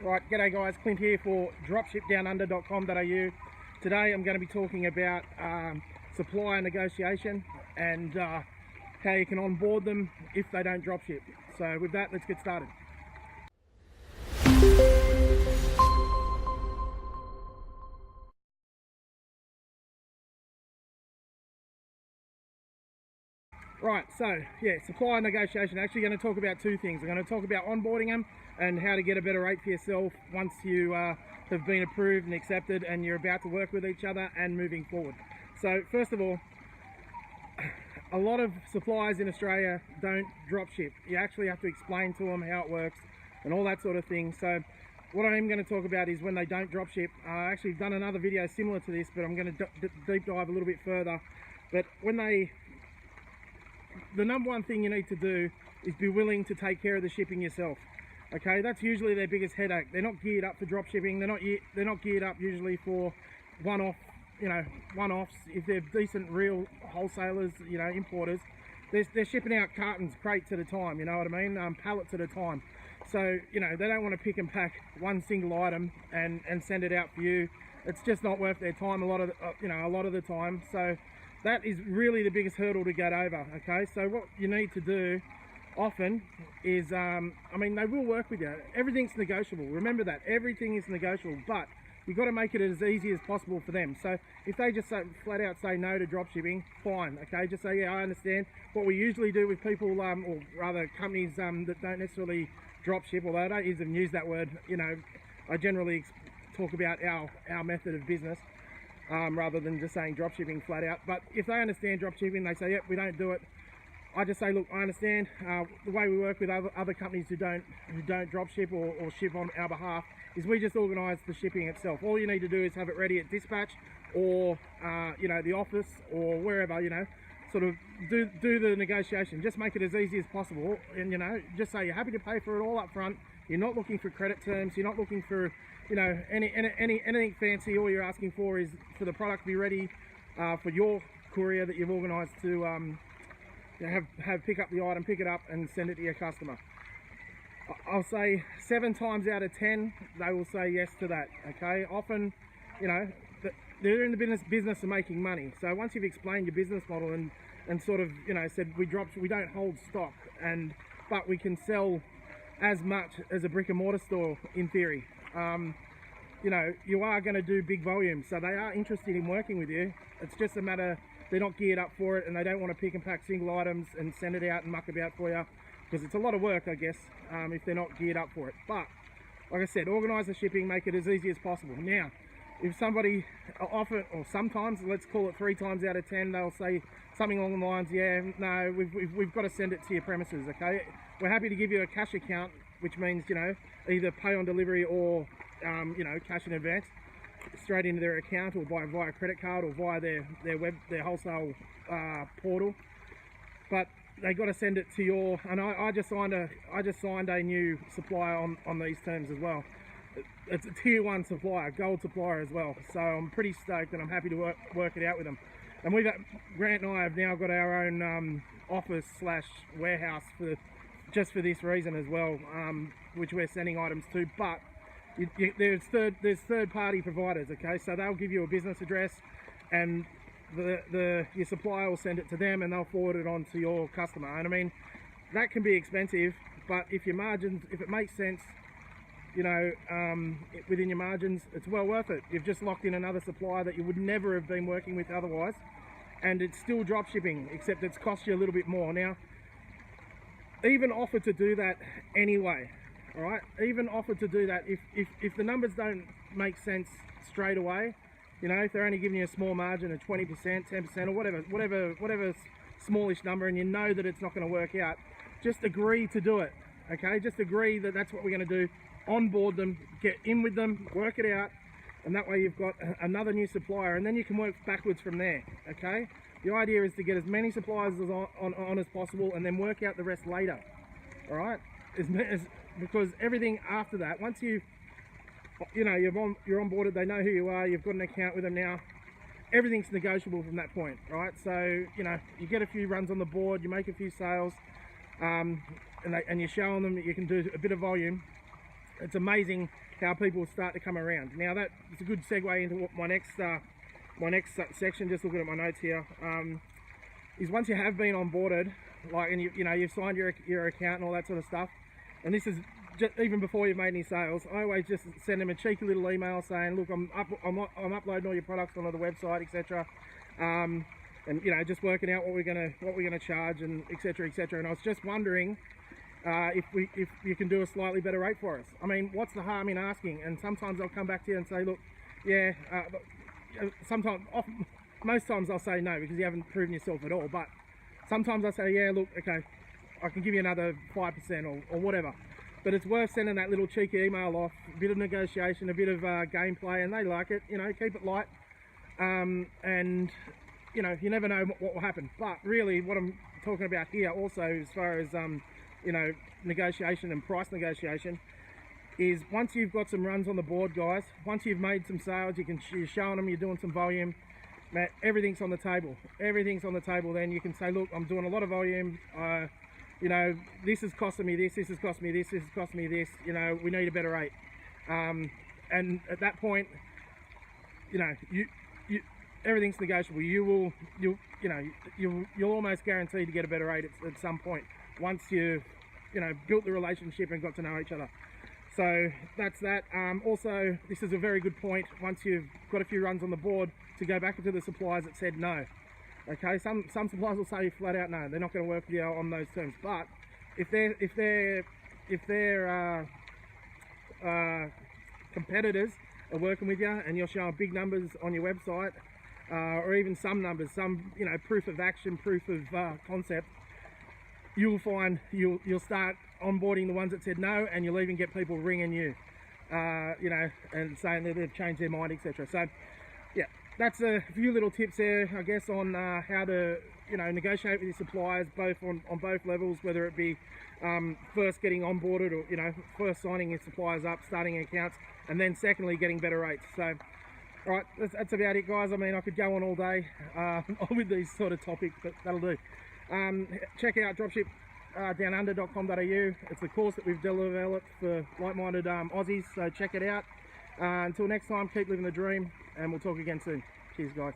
Right, g'day guys, Clint here for dropshipdownunder.com.au. Today I'm going to be talking about supplier negotiation and how you can onboard them if they don't dropship. So with that, let's get started. Right, so yeah, supplier negotiation. Actually going to talk about two things. I'm going to talk about onboarding them and how to get a better rate for yourself once you have been approved and accepted and you're about to work with each other and moving forward. So first of all, a lot of suppliers in Australia don't drop ship. You actually have to explain to them how it works and all that sort of thing. So what I am going to talk about is when they don't drop ship. I actually done another video similar to this, but I'm going to deep dive a little bit further. But when the number one thing you need to do is be willing to take care of the shipping yourself. Okay, that's usually their biggest headache. They're not geared up for drop shipping. They're not geared up usually for one-offs. If they're decent real wholesalers, importers, they're shipping out cartons, crates at a time. You know what I mean? Pallets at a time. So they don't want to pick and pack one single item and send it out for you. It's just not worth their time a lot of the time. So that is really the biggest hurdle to get over. Okay, so what you need to do often is, they will work with you. Everything's negotiable. Remember that everything is negotiable, but you've got to make it as easy as possible for them. So if they just flat out say no to drop shipping, fine. Okay, just say, yeah, I understand. What we usually do with people, or rather companies that don't necessarily drop ship, although I don't even use that word, I generally talk about our method of business. Rather than just saying drop shipping flat out. But if they understand drop shipping, they say, yep, we don't do it. I just say, look, I understand. The way we work with other companies who don't drop ship or ship on our behalf is we just organise the shipping itself. All you need to do is have it ready at dispatch or the office or wherever, sort of do the negotiation. Just make it as easy as possible, and just say you're happy to pay for it all up front. You're not looking for credit terms. You're not looking for anything fancy. All you're asking for is for the product to be ready for your courier that you've organised to have pick up the item, pick it up and send it to your customer. I'll say 7 times out of 10 they will say yes to that. Okay, often they're in the business of making money. So once you've explained your business model and sort of said we don't hold stock but we can sell as much as a brick and mortar store in theory. You are going to do big volumes, so they are interested in working with you. It's just a matter they're not geared up for it and they don't want to pick and pack single items and send it out and muck about for you, because it's a lot of work, I guess, if they're not geared up for it. But like I said, organise the shipping, make it as easy as possible. Now, if somebody often, or sometimes, let's call it 3 times out of 10, they'll say something along the lines, yeah, no, we've got to send it to your premises. Okay, we're happy to give you a cash account, which means either pay on delivery or cash in advance straight into their account, or via credit card, or via their wholesale portal. But they got to send it to your, and I just signed a new supplier on these terms as well. It's a tier 1 supplier, gold supplier as well. So I'm pretty stoked and I'm happy to work it out with them. And Grant and I have now got our own office / warehouse just for this reason as well, which we're sending items to. But there's third party providers. Okay, so they'll give you a business address and your supplier will send it to them and they'll forward it on to your customer. And that can be expensive, but if your margins, if it makes sense, within your margins, it's well worth it. You've just locked in another supplier that you would never have been working with otherwise, and it's still drop shipping, except it's cost you a little bit more. Now, even offer to do that anyway. All right, even offer to do that if the numbers don't make sense straight away. If they're only giving you a small margin of 20%, 10%, or whatever smallish number, and that it's not going to work out, just agree to do it. Okay, just agree that that's what we're going to do. Onboard them, get in with them, work it out, and that way you've got another new supplier, and then you can work backwards from there. Okay, the idea is to get as many suppliers on as possible, and then work out the rest later. All right, because everything after that, once you're onboarded, they know who you are, you've got an account with them now, everything's negotiable from that point, right? So you get a few runs on the board, you make a few sales, and you're showing them that you can do a bit of volume. it's amazing how people start to come around. Now that is a good segue into what my next section. Just looking at my notes here, is once you have been onboarded, like, and you know you've signed your account and all that sort of stuff, and this is just even before you've made any sales, I always just send them a cheeky little email saying, look, I'm uploading all your products onto the website, etc. And you know, just working out what we're gonna charge, and etc. etc. And I was just wondering if you can do a slightly better rate for us. I mean, what's the harm in asking? And sometimes I'll come back to you and say, look, yeah. Most times I'll say no because you haven't proven yourself at all. But sometimes I say, yeah, look, okay, I can give you another 5% or whatever. But it's worth sending that little cheeky email off, a bit of negotiation, a bit of gameplay, and they like it. You know, keep it light, and you know, you never know what will happen. But really, what I'm talking about here also, as far as you know, negotiation and price negotiation, is once you've got some runs on the board, guys, once you've made some sales, you're showing them, you're doing some volume, man, everything's on the table. Everything's on the table. Then you can say, look, I'm doing a lot of volume. You know, this is costing me this. This is costing me this. This is costing me this. You know, we need a better rate. And at that point, you know, everything's negotiable. You'll almost guarantee to get a better rate at some point once you've, you know, built the relationship and got to know each other. So that's that. Also, this is a very good point, once you've got a few runs on the board, to go back into the suppliers that said no. Okay, some suppliers will say flat out no, they're not going to work with you on those terms. But if their competitors are working with you and you're showing big numbers on your website, or even some numbers, some, you know, proof of action, proof of concept, you'll find you'll start onboarding the ones that said no, and you'll even get people ringing you, you know, and saying that they've changed their mind, etc. So yeah, that's a few little tips there, I guess, on how to, you know, negotiate with your suppliers, both on both levels, whether it be first getting onboarded, or, you know, first signing your suppliers up, starting accounts, and then secondly getting better rates. So all right, that's about it, guys. I mean, I could go on all day with these sort of topics, but that'll do. Check out Dropship Downunder.com.au. It's the course that we've developed for like-minded Aussies, so check it out. Until next time, keep living the dream, and we'll talk again soon. Cheers, guys.